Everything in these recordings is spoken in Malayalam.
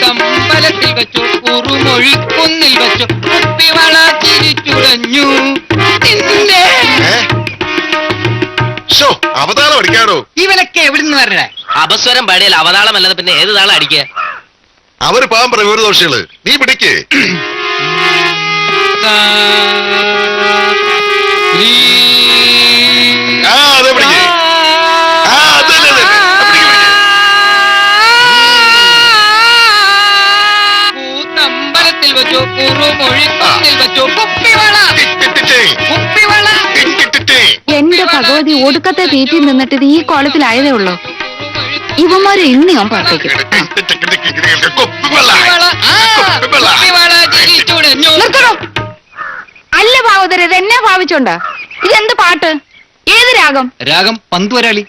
അമ്പലത്തിൽ വെച്ചു കുറുമൊഴിക്കുന്നിൽ വെച്ചു കുപ്പിവള ചിരിച്ചുടഞ്ഞു. അവതാളം അടിക്കാടോ. ഇവനൊക്കെ എവിടുന്ന് വരണേ? അപസ്വരം പാടിയാൽ അവതാളമല്ലാതെ പിന്നെ ഏത് താളം അടിക്കുക? അവര് പാവം പ്രകൃതദോഷികള്. നീ പിടിക്കേ. കൂത്തമ്പലത്തിൽ വെച്ചു കുറുമൊഴിക്കുന്നിൽ വെച്ചു കുപ്പിവള കുപ്പിവള. എന്റെ ഭഗവതി ഒടുക്കത്തെ തീറ്റി നിന്നിട്ട് ഈ കോളത്തിലായതേ ഉള്ളൂ. ഇവന്മാരെ ഇന്ന് ഞാൻ പറത്തേക്കും. അല്ല ഭാവതര ഇതെന്നെ ഭാവിച്ചോണ്ടാ? ഇതെന്ത് പാട്ട്? ഏത് രാഗം? രാഗം പന്തുവരാളി.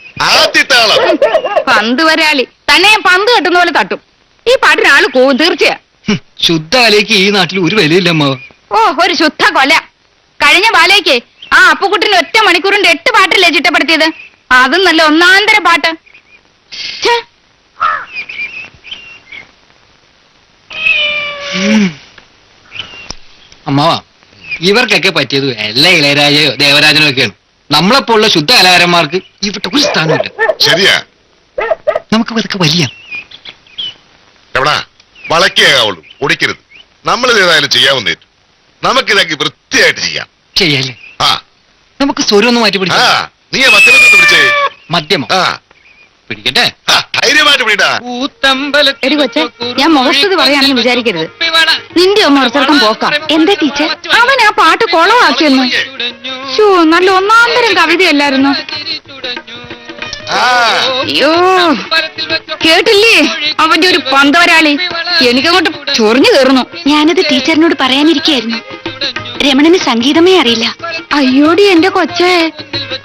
പന്തുവരാളി തന്നെ പന്ത് കെട്ടുന്ന പോലെ തട്ടും. ഈ പാട്ടിന് ആള് പോവും തീർച്ചയാ. ശുദ്ധ കലയ്ക്ക് ഈ നാട്ടിൽ ഒരു വിലയില്ല അമ്മാവ. ഓ ഒരു ശുദ്ധ കൊല. കഴിഞ്ഞ ബാലയ്ക്ക് ആ അപ്പുക്കുട്ടിന് 1 മണിക്കൂറിന്റെ 8 പാട്ടല്ലേ ചിട്ടപ്പെടുത്തിയത്? അതും നല്ല ഒന്നാന്തര പാട്ട്. അമ്മാവ ഇവർക്കൊക്കെ പറ്റിയത് എല്ലാ ഇളയരാജയോ ദേവരാജനോ ഒക്കെയാണ്. നമ്മളെപ്പോലുള്ള ശുദ്ധ കലാകാരന്മാർക്ക് ഇവിടെ ഒരു സ്ഥാനമില്ല. ശരിയാ, നമുക്ക് ഇതൊക്കെ വലിയ വളക്കേകാവുള്ളൂ, ഒടിക്കരുത്. നമ്മളിതേതായാലും ചെയ്യാവുന്നേ. നമുക്കിതൊക്കെ വൃത്തിയായിട്ട് ചെയ്യാം. ചെയ്യല്ലേ? നമുക്ക് സ്വരം ഒന്ന് മാറ്റി പിടിക്കാം. നീ മദ്യമൊക്കെ പിടിച്ചേ. മദ്യമോ? പിടിക്കട്ടെ. ധൈര്യമായിട്ട് പിടിടാ. എടി കൊച്ചേ, ഞാൻ മുഖസ്തുതി പറയാണെന്ന് വിചാരിക്കരുത്. നിന്റെ ഒന്ന് ഉറച്ചടക്കം പോക്കാം. എന്താ ടീച്ചർ? അവൻ ആ പാട്ട് കൊളവാക്കിയെന്നു. നല്ല ഒന്നാന്തരം കവിതയല്ലായിരുന്നു. അയ്യോ കേട്ടില്ലേ അവന്റെ ഒരു പന്തവരാളി? എനിക്കങ്ങോട്ട് ചൊറിഞ്ഞു കയറുന്നു. ഞാനത് ടീച്ചറിനോട് പറയാനിരിക്കായിരുന്നു. രമണന് സംഗീതമേ അറിയില്ല. അയ്യോടി എന്റെ കൊച്ചേ,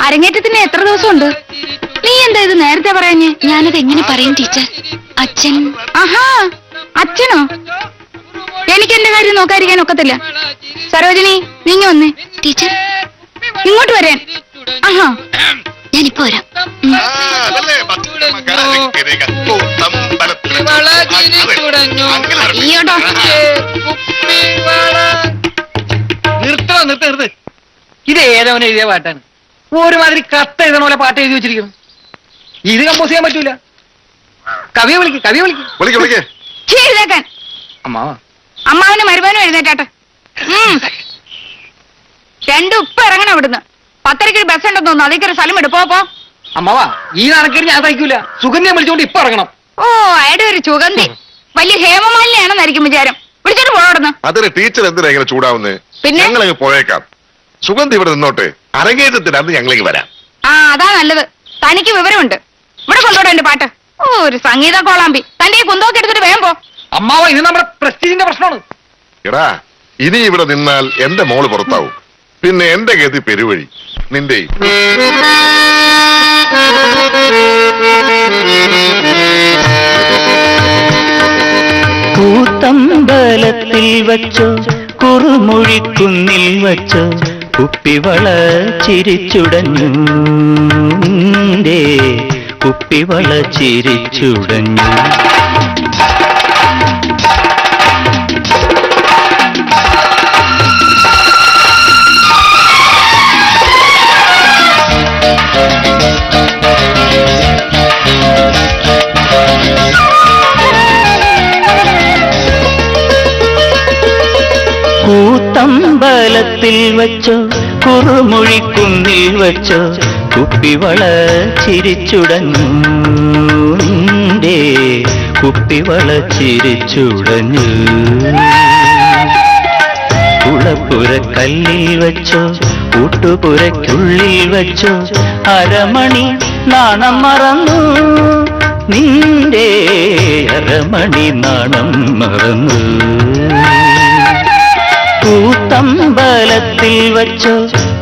അരങ്ങേറ്റത്തിന് എത്ര ദിവസമുണ്ട്? നീ എന്താ ഇത് നേരത്തെ പറയാഞ്ഞേ? ഞാനത് എങ്ങനെ പറയും ടീച്ചർ? അച്ഛൻ. ആഹാ, അച്ഛനോ? എനിക്ക് എന്റെ കാര്യം നോക്കാതിരിക്കാൻ ഒക്കത്തില്ല. സരോജിനി നീങ്ങി വന്നേ. ടീച്ചർ ഇങ്ങോട്ട് വരാൻ. ആഹാ ഞാനിപ്പോ വരാം. നിർത്ത്. ഇത് ഏതവനെ എഴുതിയ പാട്ടാണ്? ഒരുമാതിരി കത്ത് എഴുതണ പോലെ പാട്ട് എഴുതി വെച്ചിരിക്കുന്നു. ഇത് കമ്പോസ് ചെയ്യാൻ പറ്റൂല. കവിയെ വിളിക്ക്. അമ്മാവന് മരുമാനും എഴുന്നേറ്റാട്ടെ. 2 ഉപ്പ് ഇറങ്ങണം ഇവിടുന്ന്. 10:30 ബസ് ഉണ്ടെന്ന് തോന്നുന്നു. അതിക്കൊരു സ്ഥലം എടുപ്പോ. അമ്മാവാ ഈ നടക്കരി ഞാൻ തയ്ക്കൂല. സുഗന്ധിയെ വിളിച്ചോണ്ട് ഇപ്പൊ ഇറങ്ങണം. ഓ അയാളുടെ ഒരു സുഗന്ധി വലിയ ഹേമമാലിനെയാണെന്നായിരിക്കും വിചാരം. വിളിച്ചോണ്ട് പോടുന്നു. അതിന് ടീച്ചർ എന്തിനാ ഇങ്ങനെ ചൂടാവുന്നേ? പിന്നെ ഞങ്ങളങ്ങ് പോയേക്കാം. സുഗന്ധി ഇവിടെ നിന്നോട്ടെ. അരങ്ങേറ്റത്തിന് അന്ന് ഞങ്ങളേക്ക് വരാം. അതാ നല്ലത്. തനിക്ക് വിവരമുണ്ട്. ഇവിടെ കൊണ്ടോട്ടെ എന്റെ പാട്ട്. ഓ ഒരു സംഗീത കോളാമ്പി. തന്റെ ഈ കുന്തോക്കെ എടുത്തിട്ട് വേഗം പോ. അമ്മാവ ഇത് നമ്മുടെ പ്രസ്റ്റീജിന്റെ പ്രശ്നമാണ്. എടാ ഇനി ഇവിടെ നിന്നാൽ എന്റെ മോള് പുറത്താവും. പിന്നെ എന്റെ ഗതി പെരുവഴി. നിന്റെ കൂത്തമ്പലത്തിൽ വച്ചോ കുറുമൊഴിക്കുന്നിൽ വച്ചോ കുപ്പിവള ചിരിച്ചുടഞ്ഞു. കുപ്പിവള ചിരിച്ചുടഞ്ഞു. കൂത്തമ്പലത്തിൽ വച്ചോ കുറുമൊഴിക്കുന്നിൽ വച്ചോ കുപ്പിവള ചിരിച്ചുടഞ്ഞു. കുപ്പിവള ചിരിച്ചുടഞ്ഞു. കുളപ്പുര കല്ലിൽ വച്ചോ കൂട്ടുപുരയ്ക്കുള്ളിൽ വച്ചോ അരമണി നാണം മറന്നു. നിന്റെ അരമണി നാണം മറന്നു. കൂത്തമ്പലത്തിൽ വച്ചോ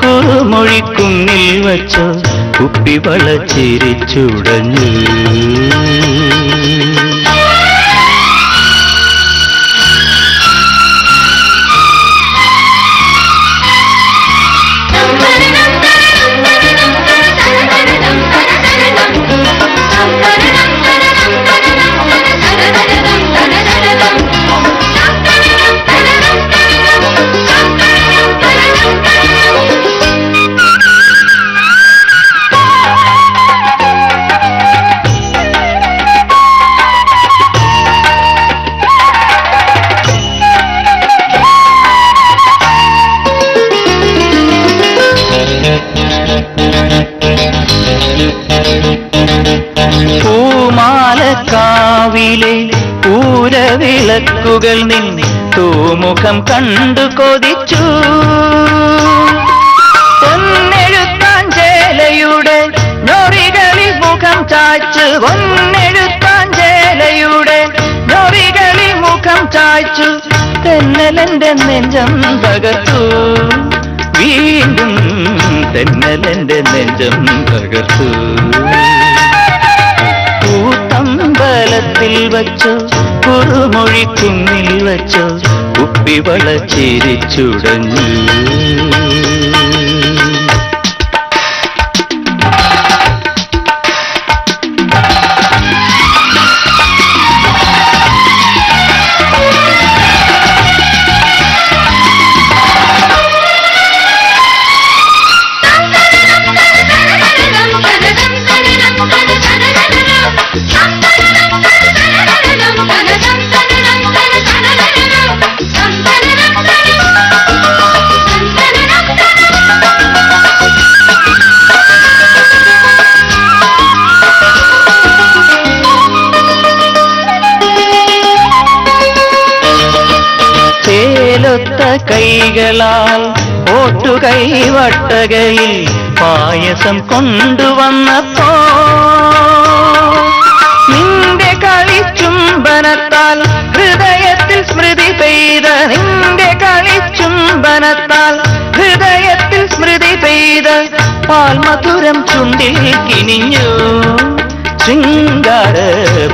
കുറുമൊഴിക്കുന്നിൽ വച്ചോ കുപ്പിവള ചിരിച്ചുടഞ്ഞു. മധുരവിളക്കുകൾ നിൻ തൂമുഖം കണ്ടു കൊതിച്ചു. പൊന്നെഴുത്താഞ്ചേലയുടെ ഞൊറികളിൽ മുഖം ചായ്ച്ചു, പൊന്നെഴുത്താഞ്ചേലയുടെ ഞൊറികളിൽ മുഖം ചായ്ച്ചു. തെന്നലെന്റെ നെഞ്ചം തകർത്തു, വീണ്ടും തെന്നലെന്റെ നെഞ്ചം തകർത്തു. കൂത്തമ്പലത്തിൽ വച്ചോ കുറുമൊഴിക്കുന്നിൽ വച്ചോ കുപ്പിവള ചിരിച്ചുടഞ്ഞു. ചേലൊത്ത കൈകളാൽ ഓട്ടുകൈ വട്ടകയിൽ പായസം കൊണ്ടുവന്നപ്പോ നിന്റെ കളിച്ചുംബനത്താൽ ഹൃദയത്തിൽ സ്മൃതി പെയ്ത, നിന്റെ കളിച്ചുംബനത്താൽ ഹൃദയത്തിൽ സ്മൃതി പെയ്ത പാൽമധുരം ചുണ്ടിൽ കിനിഞ്ഞു. ശൃംഗാര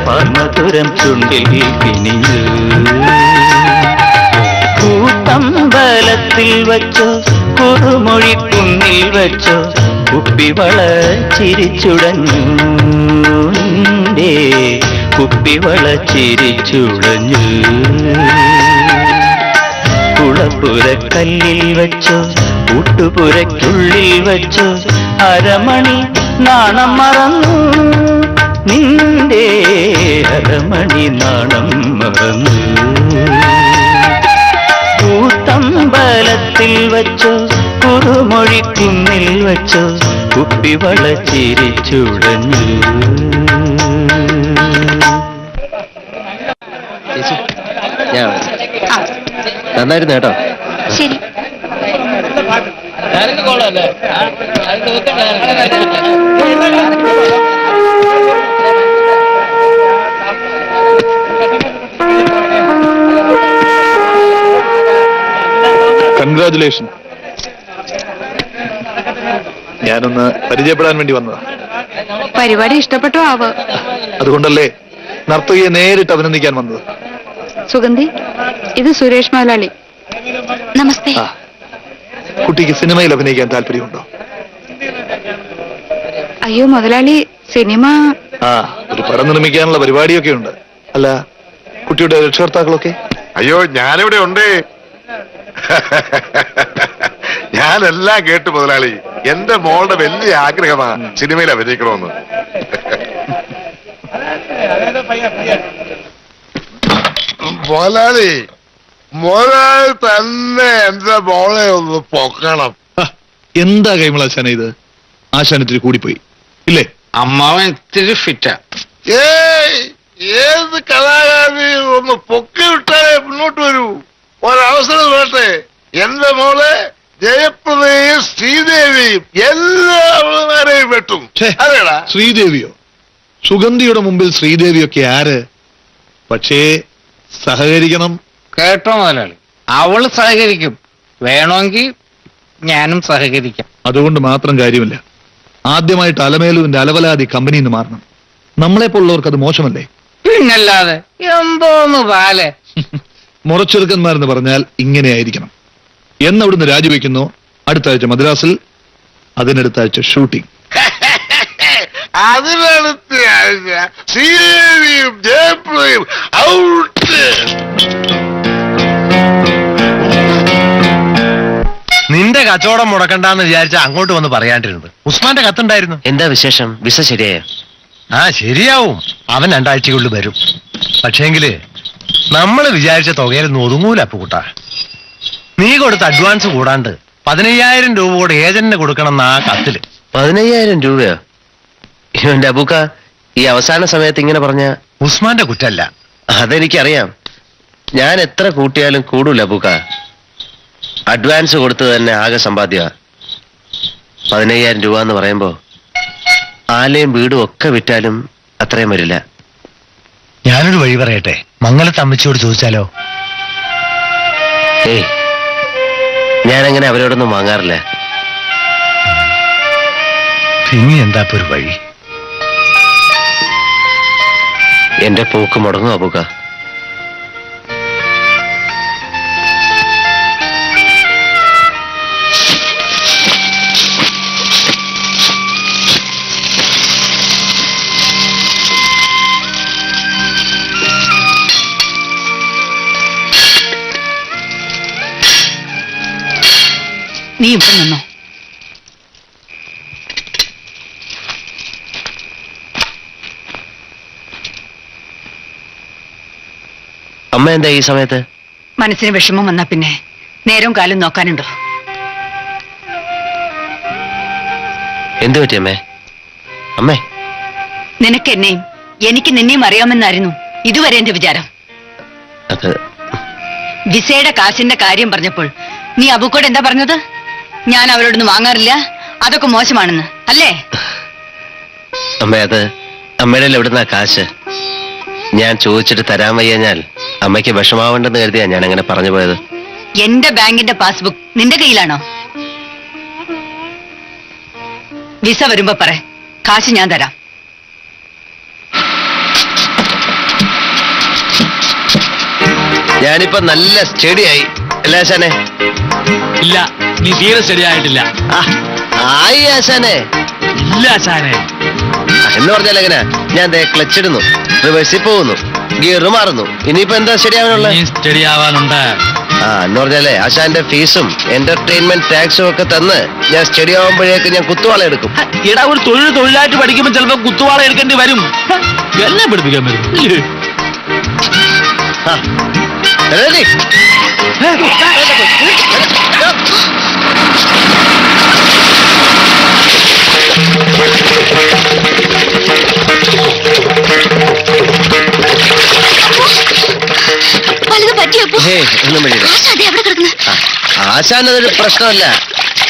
പാൽമധുരം ചുണ്ടിൽ കിനിഞ്ഞു. കൂത്തമ്പലത്തിൽ വച്ചോ കുറുമൊഴിക്കുന്നിൽ വച്ചോ കുപ്പിവള ചിരിച്ചുടഞ്ഞു. കുപ്പിവള ചിരിച്ചുടഞ്ഞു. കുളപ്പുരക്കല്ലിൽ വച്ചോ ഊട്ടുപുരയ്ക്കുള്ളിൽ വച്ചോ അരമണി നാണം മറന്നു. നിന്റെ അരമണി നാണം മറന്നു. കൂത്തമ്പലത്തിൽ വച്ചോ കുറുമൊഴിക്കുന്നിൽ വച്ചോ കുപ്പിവള ചിരിച്ചുടഞ്ഞു. നന്നായിരുന്നു കേട്ടോ. ശരി. കൺഗ്രാജുലേഷൻ. ഞാനൊന്ന് പരിചയപ്പെടാൻ വേണ്ടി വന്നതാ. പരിപാടി ഇഷ്ടപ്പെട്ടോ ആവോ? അതുകൊണ്ടല്ലേ നർത്തകിയെ നേരിട്ട് അഭിനന്ദിക്കാൻ വന്നത്. സുഗന്ധി, ഇത് സുരേഷ് മലയാളി. നമസ്തേ. ആ, കുട്ടിക്ക് സിനിമയിൽ അഭിനയിക്കാൻ താല്പര്യമുണ്ടോ? അയ്യോ മുതലാളി, സിനിമ ആ, ഒരു പടം നിർമ്മിക്കാനുള്ള പരിപാടിയൊക്കെ ഉണ്ട്. അല്ല, കുട്ടിയുടെ രക്ഷകർത്താക്കളൊക്കെ? അയ്യോ, ഞാനിവിടെ ഉണ്ട്. ഞാനെല്ലാം കേട്ടു മുതലാളി. എന്റെ മോളുടെ വലിയ ആഗ്രഹമാ സിനിമയിൽ അഭിനയിക്കണമെന്ന്. മുതലാളി, മുതലാളി തന്നെ എന്റെ മോളെ ഒന്ന് പൊക്കണം. എന്താ കൈമളാശാന ഇത്? ആശാനത്തിരി കൂടിപ്പോയി ഇല്ലേ? അമ്മാവൻ ഇത്തിരി ഫിറ്റാ. ഏത് കലാകാരി ഒന്ന് പൊക്കി വിട്ടാലേ മുന്നോട്ട് വരൂ. ഒരവസരം വേട്ടെ. എന്റെ മോളെ ജയപ്രദയും ശ്രീദേവിയും എല്ലാവരെയും വെട്ടും. അതേടാ. ശ്രീദേവിയോ? സുഗന്ധിയുടെ മുമ്പിൽ ശ്രീദേവിയൊക്കെ ആര്? പക്ഷേ സഹകരിക്കണം. കേട്ടോ മുതലാളി, അവള് സഹകരിക്കും. വേണമെങ്കിൽ ഞാനും സഹകരിക്കാം. അതുകൊണ്ട് മാത്രം കാര്യമില്ല. ആദ്യമായിട്ട് അലമേലുവിന്റെ അലവലാതി കമ്പനിയിൽ നിന്ന് മാറണം. നമ്മളെപ്പോലുള്ളവർക്ക് അത് മോശമല്ലേ? പിന്നല്ലാതെ എന്തോന്ന് പാലെ. മുറച്ചെറുക്കന്മാരെന്ന് പറഞ്ഞാൽ ഇങ്ങനെയായിരിക്കണം. എന്നവിടുന്ന് രാജിവെക്കുന്നു. അടുത്ത ആഴ്ച മദ്രാസിൽ, അതിനടുത്ത ആഴ്ച ഷൂട്ടിംഗ്. അതിനടുത്ത ആഴ്ച ശ്രീദേവിയും ജയപ്രദയും ഔട്ട്. നിന്റെ കച്ചവടം മുടക്കണ്ടെന്ന് വിചാരിച്ച അങ്ങോട്ട് വന്ന് പറയാണ്ടിരുന്നത്. ഉസ്മാന്റെ കത്തുണ്ടായിരുന്നു. എന്താ വിശേഷം? വിസ ശരിയായോ? ആ, ശരിയാവും. അവൻ 2 ആഴ്ചക്കുള്ളിൽ വരും. പക്ഷേങ്കില് നമ്മൾ വിചാരിച്ച തുകയിലൊന്നും ഒതുങ്ങൂല അപ്പുകുട്ടാ. നീ കൊടുത്ത അഡ്വാൻസ് കൂടാണ്ട് 15,000 രൂപ കൂടെ ഏജന്റിന് കൊടുക്കണം എന്നാ കത്തില്. 15,000 രൂപയോ? ഇവന്റെ അബൂക്ക ഈ അവസാന സമയത്ത് ഇങ്ങനെ പറഞ്ഞ ഉസ്മാന്റെ കുറ്റല്ല, അതെനിക്കറിയാം. ഞാൻ എത്ര കൂട്ടിയാലും കൂടൂല പൂക്ക. അഡ്വാൻസ് കൊടുത്തത് തന്നെ ആകെ സമ്പാദ്യ. 15,000 രൂപ എന്ന് പറയുമ്പോ ആലയും വീടും ഒക്കെ വിറ്റാലും അത്രയും വരില്ല. ഞാനൊരു വഴി പറയട്ടെ, മംഗലത്ത് അമ്മച്ചിയോട് ചോദിച്ചാലോ? ഏയ്, ഞാനങ്ങനെ അവരോടൊന്നും വാങ്ങാറില്ല. പിന്നെ എന്താ ഇപ്പൊ ഒരു വഴി? എന്റെ പോക്ക് മുടങ്ങും അബൂക്ക. നീ ഇവിടെ നിന്നോ. അമ്മ എന്താ ഈ സമയത്ത്? മനസ്സിന് വിഷമം വന്നാ പിന്നെ നേരവും കാലം നോക്കാനുണ്ടോ? എന്തു പറ്റി അമ്മേ? അമ്മേ, നിനക്ക് എന്നെയും എനിക്ക് നിന്നെയും അറിയാമെന്നായിരുന്നു ഇതുവരെ എന്റെ വിചാരം. അത് വിസയുടെ കാശിന്റെ കാര്യം പറഞ്ഞപ്പോൾ നീ അബുക്കോട് എന്താ പറഞ്ഞത്? ഞാൻ അവരോടൊന്നും വാങ്ങാറില്ല, അതൊക്കെ മോശമാണെന്ന് അല്ലേ? അമ്മേ, അത് അമ്മയുടെ എവിടുന്നാ കാശ്? ഞാൻ ചോദിച്ചിട്ട് തരാൻ വയ്യഞ്ഞാൽ അമ്മയ്ക്ക് വിഷമാവണ്ടെന്ന് കരുതിയാ ഞാൻ അങ്ങനെ പറഞ്ഞു പോയത്. എന്റെ ബാങ്കിന്റെ പാസ്ബുക്ക് നിന്റെ കയ്യിലാണോ? വിസ വരുമ്പോ പറ, കാശ് ഞാൻ തരാം. ഞാനിപ്പോ നല്ല സ്റ്റഡിയായി അല്ലേ ആശാനെ? ഇല്ല, നീ തീരെ ശരിയായിട്ടില്ല. ആയി ആശാനെ. ഇല്ല ആശാനെ. എന്ന് പറഞ്ഞാൽ എങ്ങനെ? ഞാൻ ക്ലച്ചിടുന്നു, റിവേഴ്സിൽ പോകുന്നു, ഗിയർ മാറുന്നു. ഇനിയിപ്പോ എന്താ ശരിയാവാനുള്ള? നീ സ്റ്റഡി ആവാനുണ്ട്. എന്ന് പറഞ്ഞാലേ ആശാന്റെ ഫീസും എന്റർടൈൻമെന്റ് ടാക്സും ഒക്കെ തന്ന് ഞാൻ സ്റ്റഡി ആവുമ്പോഴേക്ക് ഞാൻ കുത്തുവാള എടുക്കും. എടാ, ഒരു തൊഴിലായിട്ട് പഠിക്കുമ്പോൾ ചിലപ്പോ കുത്തുവാള എടുക്കേണ്ടി വരും. എന്നെ പഠിപ്പിക്കാൻ വരും. Ready? ഒന്നും വേണ്ടിയില്ല. ആശാൻ അതൊരു പ്രശ്നമല്ല.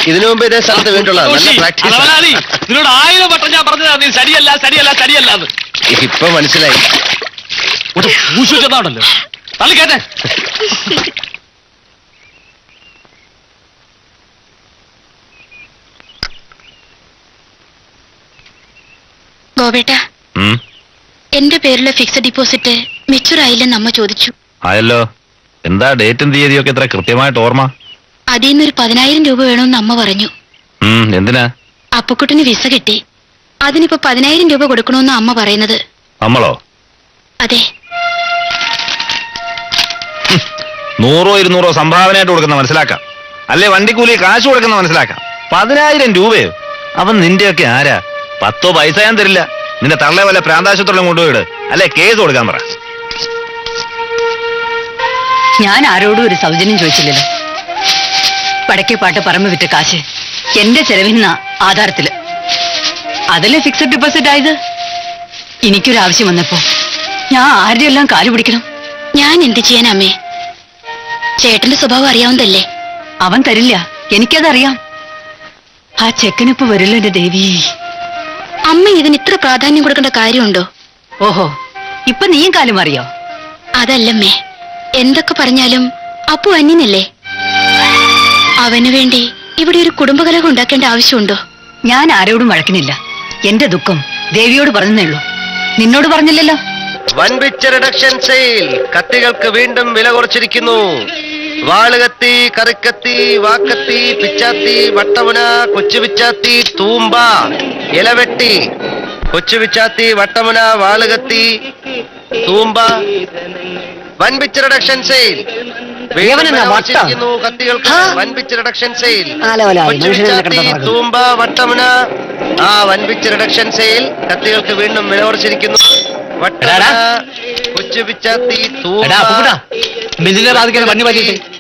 ഇതിനു മുമ്പ് ഇതേ സ്ഥലത്ത് വീണ്ടുള്ള നല്ല പ്രാക്ടീസ്. നിന്നോട് 1000 വട്ടം ഞാൻ പറഞ്ഞതാ നീ ശരിയല്ല. ഇപ്പൊ മനസ്സിലായി. ചെന്നാണല്ലോ തള്ളിക്കേട്ടെ. ഗോപേട്ട, എന്റെ പേരിലെ ഫിക്സഡ് ഡിപ്പോസിറ്റ് മെച്ചൂർ ആയില്ലെന്ന് അമ്മ ചോദിച്ചു. ആയല്ലോ. എന്താ ഡേറ്റും തീയതിയൊക്കെ എത്ര കൃത്യമായിട്ട് ഓർമ്മ? അതിൽ നിന്നൊരു 10,000 രൂപ വേണമെന്ന് അമ്മ പറഞ്ഞു. എന്തിനാ? അപ്പുക്കുട്ടന് വിസ കിട്ടി, അതിനിപ്പോ 10,000 രൂപ കൊടുക്കണമെന്ന് അമ്മ പറയുന്നത്. നമ്മളോ? അതെ. 100 200 സംഭാവനയായിട്ട് കൊടുക്കുന്ന മനസ്സിലാക്കാം, അല്ലെ വണ്ടിക്കൂലി കാശ് കൊടുക്കുന്ന മനസ്സിലാക്കാം. 10,000 രൂപയോ? അവൻ നിന്റെയൊക്കെ ആരാ? 10 പൈസ ഞാൻ തരില്ല. നിന്റെ തള്ളെ വല്ല പ്രാന്താശുപത്രിയിലും കൊണ്ടുപോയിട്, അല്ലെ കേസ് കൊടുക്കാൻ പറ. ഞാൻ ആരോടും ഒരു സൗജന്യം ചോദിച്ചില്ലല്ലോ. പടക്കേപ്പാട്ട് പറമ്പ് വിറ്റ കാശ് എന്റെ ചെലവിന്ന ആധാരത്തില്, അതല്ലേ ഫിക്സഡ് ഡിപ്പോസിറ്റ് ആയത്. എനിക്കൊരു ആവശ്യം വന്നപ്പോ ഞാൻ ആരുടെ എല്ലാം കാലു പിടിക്കണം? ഞാൻ എന്ത് ചെയ്യാൻ അമ്മേ? ചേട്ടന്റെ സ്വഭാവം അറിയാവുന്നതല്ലേ. അവൻ തരില്ല, എനിക്കതറിയാം. ആ ചെക്കനിപ്പോ വരില്ല എന്റെ ദേവി. അമ്മ ഇതിന് ഇത്ര പ്രാധാന്യം കൊടുക്കേണ്ട കാര്യമുണ്ടോ? ഓഹോ, ഇപ്പൊ നീയും കാലും അറിയോ? അതല്ലമ്മേ, എന്തൊക്കെ പറഞ്ഞാലും അപ്പു അന്യനല്ലേ. അവന് വേണ്ടി ഇവിടെ ഒരു കുടുംബകലഹം ഉണ്ടാക്കേണ്ട ആവശ്യമുണ്ടോ? ഞാൻ ആരോടും വഴക്കിനില്ല. എന്റെ ദുഃഖം ദേവിയോട് പറഞ്ഞേ ഉള്ളൂ, നിന്നോട് പറഞ്ഞില്ലല്ലോ. വൻപിച്ച റിഡക്ഷൻ സെയിൽ. കത്തികൾക്ക് വീണ്ടും വില കുറച്ചിരിക്കുന്നു. വാളുകത്തി, കറിക്കത്തി, വാക്കത്തി, പിച്ചാത്തി, വട്ടമുന, കൊച്ചുപിച്ചാത്തി, തൂമ്പ, ഇലവെട്ടി. കൊച്ചുപിച്ചാത്തി, വട്ടമുന, വാളുകത്തി, തൂമ്പ. വൻപിച്ച റിഡക്ഷൻ സെയിൽ. കത്തികൾക്ക് വൻപിച്ച റിഡക്ഷൻ സെയിൽ. കൊച്ചുപിച്ചാത്തി, തൂമ്പ, വട്ടമുന. വൻപിച്ച റിഡക്ഷൻ സെയിൽ. കത്തികൾക്ക് വീണ്ടും വില കുറച്ചിരിക്കുന്നു. കൊച്ചുപിച്ചാത്തി, തൂമ്പ,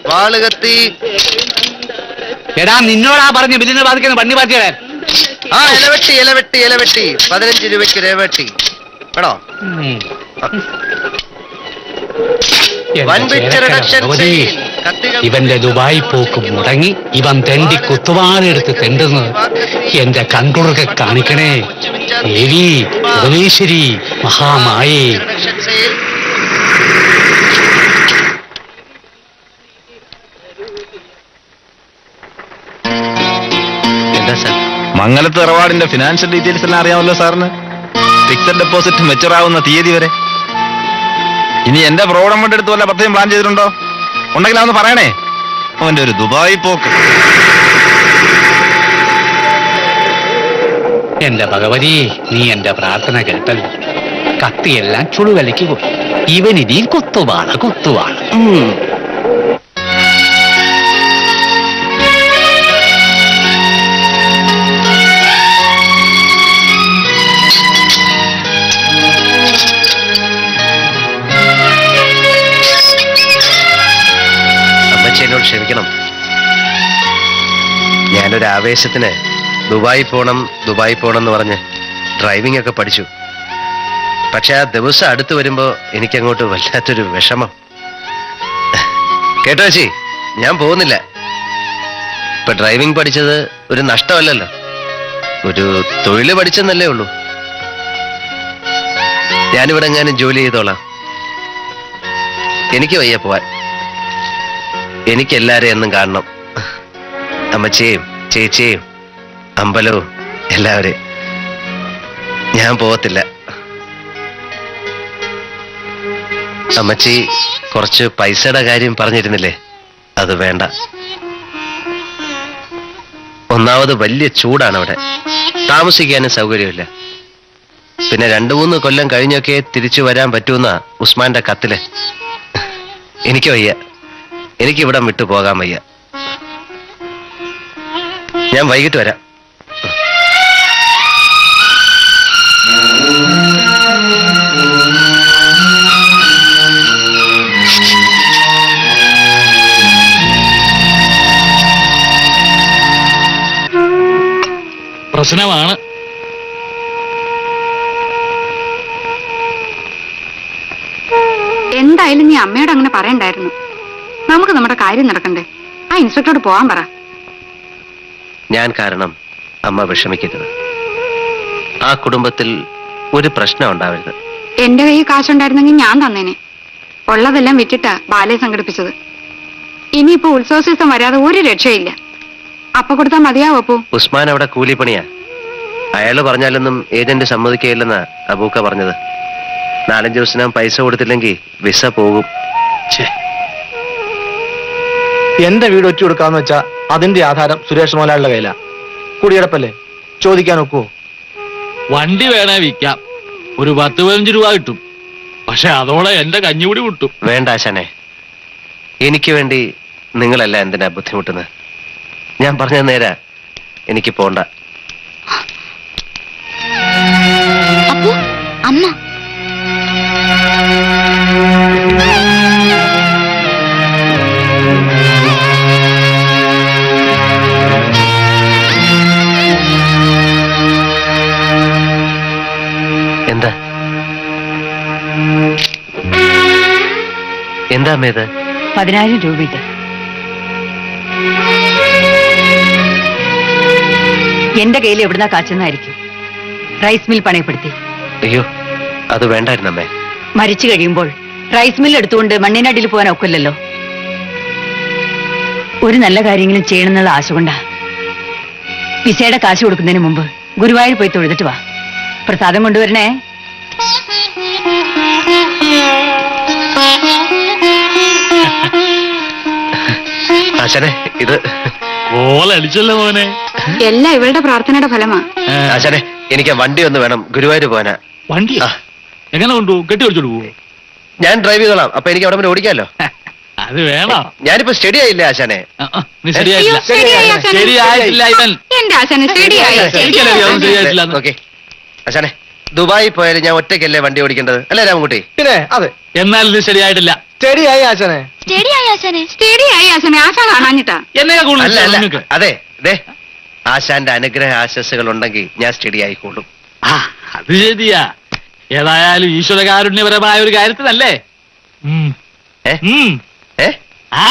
വാളുകത്തി. എടാ, നിന്നോടാ പറഞ്ഞ ബില്ലിനെ ബാധിക്കുന്ന പന്നി പാറ്റിയാ. ഇലവെട്ടി 15 രൂപയ്ക്ക് ഇലവെട്ടി. കേട്ടോ? ഇവന്റെ ദുബായ് പോക്ക് മുടങ്ങി ഇവൻ തെണ്ടി കുത്തുവാളെടുത്ത് തെണ്ടുന്നത് എന്റെ കൺകുളൊക്കെ കാണിക്കണേ. ദേവി ഭുവനേശ്വരി മഹാമായേ. എന്താ സാർ? മംഗലത്ത് ഇറവാടിന്റെ ഫിനാൻഷ്യൽ ഡീറ്റെയിൽസ് എല്ലാം അറിയാമല്ലോ സാറിന്. ഫിക്സഡ് ഡെപ്പോസിറ്റ് മെച്ചൂർ ആവുന്ന തീയതി വരെ. ഇനി എന്റെ പ്രോഗ്രാം കൊണ്ട് എടുത്ത് വല്ല പ്രത്യേകം പ്ലാൻ ചെയ്തിട്ടുണ്ടോ? ഉണ്ടെങ്കിൽ അതൊന്ന് പറയണേ. അവന്റെ ഒരു ദുബായ് പോക്ക്. എന്റെ ഭഗവതി, നീ എന്റെ പ്രാർത്ഥന കേട്ടല്ലോ. കത്തിയെല്ലാം ചുളുവലിക്ക് പോയി. ഇവനിനി കുത്തുവാള. എന്നോട് ക്ഷമിക്കണം. ഞാനൊരു ആവേശത്തിന് ദുബായി പോണം എന്ന് പറഞ്ഞ് ഡ്രൈവിംഗ് ഒക്കെ പഠിച്ചു. പക്ഷെ ആ ദിവസം അടുത്ത് വരുമ്പോ എനിക്കങ്ങോട്ട് വല്ലാത്തൊരു വിഷമം. കേട്ടോ ചേച്ചി, ഞാൻ പോകുന്നില്ല. ഇപ്പൊ ഡ്രൈവിംഗ് പഠിച്ചത് ഒരു നഷ്ടമല്ലല്ലോ, ഒരു തൊഴില് പഠിച്ചെന്നല്ലേ ഉള്ളൂ. ഞാനിവിടെ എങ്ങാനും ജോലി ചെയ്തോളാം. എനിക്ക് വയ്യ പോവാൻ. എനിക്കെല്ലാരെയും എന്നും കാണണം. അമ്മച്ചിയെയും ചേച്ചിയെയും അമ്പലവും എല്ലാവരെയും. ഞാൻ പോകത്തില്ല. അമ്മച്ചി കുറച്ച് പൈസയുടെ കാര്യം പറഞ്ഞിരുന്നില്ലേ, അത് വേണ്ട. ഒന്നാമത് വലിയ ചൂടാണ് അവിടെ, താമസിക്കാനും സൗകര്യമില്ല. പിന്നെ 2-3 കൊല്ലം കഴിഞ്ഞൊക്കെ തിരിച്ചു വരാൻ പറ്റുമെന്നാ ഉസ്മാന്റെ കത്തില്. എനിക്ക് വയ്യ, എനിക്ക് ഇവിടം വിട്ടു പോകാൻ വയ്യ. ഞാൻ വൈകിട്ട് വരാം. പ്രശ്നമാണ്. എന്തായാലും നീ അമ്മയോട് അങ്ങനെ പറയണ്ടായിരുന്നു. നമുക്ക് നമ്മുടെ കാര്യം നടക്കണ്ടേ? ആ ഇൻസ്പെക്ടറോട് പോവാൻ പറ. ഞാൻ കാരണം അമ്മ വിഷമിക്കരുത്. ആ കുടുംബത്തിൽ ഒരു പ്രശ്നം ഉണ്ടാവരുത്. എന്റെ കയ്യിൽ കാശുണ്ടായിരുന്നെങ്കിൽ ഞാൻ തന്നേനെ. ഉള്ളതെല്ലാം വിറ്റിട്ടാ ബാലയെ സംഘടിപ്പിച്ചത്. ഇനിയിപ്പോ ഉത്സവ സീസൺ വരാതെ ഒരു രക്ഷയില്ല. അപ്പ കൊടുത്താൽ മതിയാവോ? അപ്പോ ഉസ്മാൻ അവിടെ കൂലിപ്പണിയാ. അയാള് പറഞ്ഞാലൊന്നും ഏജന്റ് സമ്മതിക്കുകയില്ലെന്നാ അബൂക്ക പറഞ്ഞത്. 4-5 ദിവസം പൈസ കൊടുത്തില്ലെങ്കിൽ വിസ പോകും. എന്റെ വീട് ഒറ്റ കൊടുക്കാന്ന് വെച്ചാ അതിന്റെ ആധാരം സുരേഷ് മോലാളുടെ കയ്യിലാ. കുടിയടപ്പല്ലേ, ചോദിക്കാൻ ഒക്കുവോ? വണ്ടി വേണേ വിൽക്കാം, ഒരു 10-15 രൂപ കിട്ടും. പക്ഷെ അതോടെ എന്റെ കഞ്ഞികൂടി കിട്ടും. വേണ്ട ആശാനെ, എനിക്ക് വേണ്ടി നിങ്ങളല്ല എന്തിനാ ബുദ്ധിമുട്ടുന്നത്? ഞാൻ പറഞ്ഞ നേരാ, എനിക്ക് പോണ്ട. അപ്പോ അമ്മ എന്താ എന്താ അമ്മേത്? 10,000 രൂപയിട്ട് എന്റെ കയ്യിൽ എവിടുന്നാ കാച്ചെന്നായിരിക്കും. Rice mill പണയപ്പെടുത്തി. അയ്യോ, അത് വേണ്ടായിരുന്നമ്മേ. മരിച്ചു കഴിയുമ്പോൾ റൈസ് മിൽ എടുത്തുകൊണ്ട് മണ്ണിനടിയിൽ പോകാൻ ഒക്കില്ലല്ലോ. ഒരു നല്ല കാര്യങ്ങളും ചെയ്യണമെന്നുള്ള ആശ കൊണ്ടാ. വിസയുടെ കാശ് കൊടുക്കുന്നതിന് മുമ്പ് ഗുരുവായൂർ പോയി തൊഴുതിട്ട് വാ. പ്രസാദം കൊണ്ടുവരണേ. ആശാനെ, ഇത് അടിച്ചല്ലോ മോനെ. എല്ലാം ഇവളുടെ പ്രാർത്ഥനയുടെ ഫലമാ. ആശാനെ, എനിക്ക് വണ്ടി ഒന്ന് വേണം, ഗുരുവായൂർ പോകാനാ. വണ്ടി എങ്ങനെ കൊണ്ടുപോകും? കെട്ടി ഓടിച്ചോണ്ട് പോവോ? ഞാൻ ഡ്രൈവ് ചെയ്തോളാം. അപ്പൊ എനിക്ക് അവിടെ വരെ ഓടിക്കാമല്ലോ. അത് വേണോ? ഞാനിപ്പോ സ്റ്റഡി ആയില്ലേ ആശാനെ? നീ ശരിയായിട്ടില്ല. ശരിയായിട്ടില്ല ഇവൻ. എന്റെ ആശാനെ ശരിയായിട്ടില്ല. ഓക്കെ ആശാനെ, ദുബായി പോയാലും ഞാൻ ഒറ്റയ്ക്കല്ലേ വണ്ടി ഓടിക്കേണ്ടത്, അല്ലേ രാമൻകുട്ടി? പിന്നെ അതെ. എന്നാലും ഇത് ശരിയായിട്ടില്ല. ശരിയായി ആശാനെ. ആശ കാണാഞ്ഞിട്ടാ. എന്നെ അല്ല അല്ല, അതെ ദേ, ആശാന്റെ അനുഗ്രഹ ആശസ്സുകൾ ഉണ്ടെങ്കിൽ ഞാൻ സ്റ്റഡി ആയിക്കോളും. അത് ശരിയാ. ഏതായാലും ഈശ്വരകാരുണ്യപരമായ ഒരു കാര്യത്തിനല്ലേ ഉം. ഏ? ഉം. ഏ? ആ